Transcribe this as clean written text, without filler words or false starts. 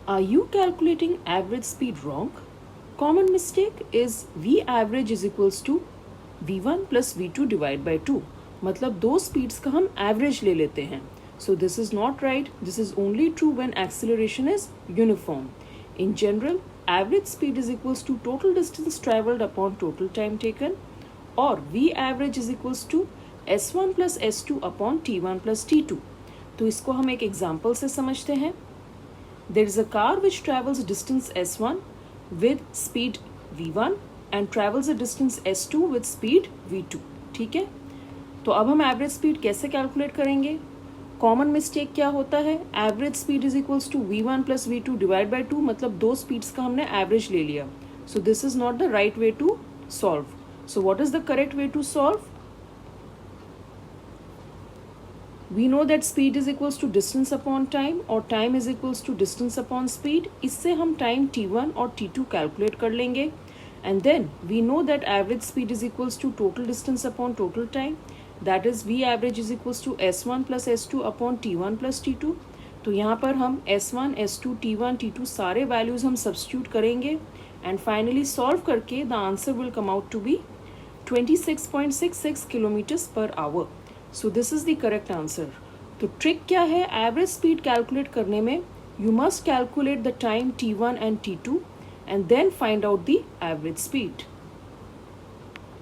Are you calculating average speed wrong? Common mistake is V average is equals to V1 plus V2 divide by 2. मतलब दो speeds का हम average ले लेते हैं. So this is not right. This is only true when acceleration is uniform. In general, average speed is equals to total distance traveled upon total time taken, or V average is equals to S1 plus S2 upon T1 plus T2. तो इसको हम एक example से समझते हैं. There is a car which travels distance S1 with speed V1 and travels a distance S2 with speed V2. ठीक है. तो अब हम एवरेज स्पीड कैसे कैलकुलेट करेंगे? कॉमन मिस्टेक क्या होता है? Average speed is equals to V1 plus V2 divide by 2. मतलब दो स्पीड्स का हमने एवरेज ले लिया. So this is not the right way to solve. So what is the correct way to solve? We know that speed is equals to distance upon time और time is equals to distance upon speed. इससे हम time t1 और t2 calculate कर लेंगे. And then we know that average speed is equals to total distance upon total time. That is V average is equals to S1 plus S2 upon T1 plus T2. तो यहाँ पर हम S1, S2, T1, T2 सारे values हम substitute करेंगे. And finally solve करके the answer will come out to be 26.66 kilometers per hour. So this is the correct answer. तो trick क्या है एवरेज स्पीड कैलकुलेट करने में? You must calculate the time T1 and T2 and then find out the average speed.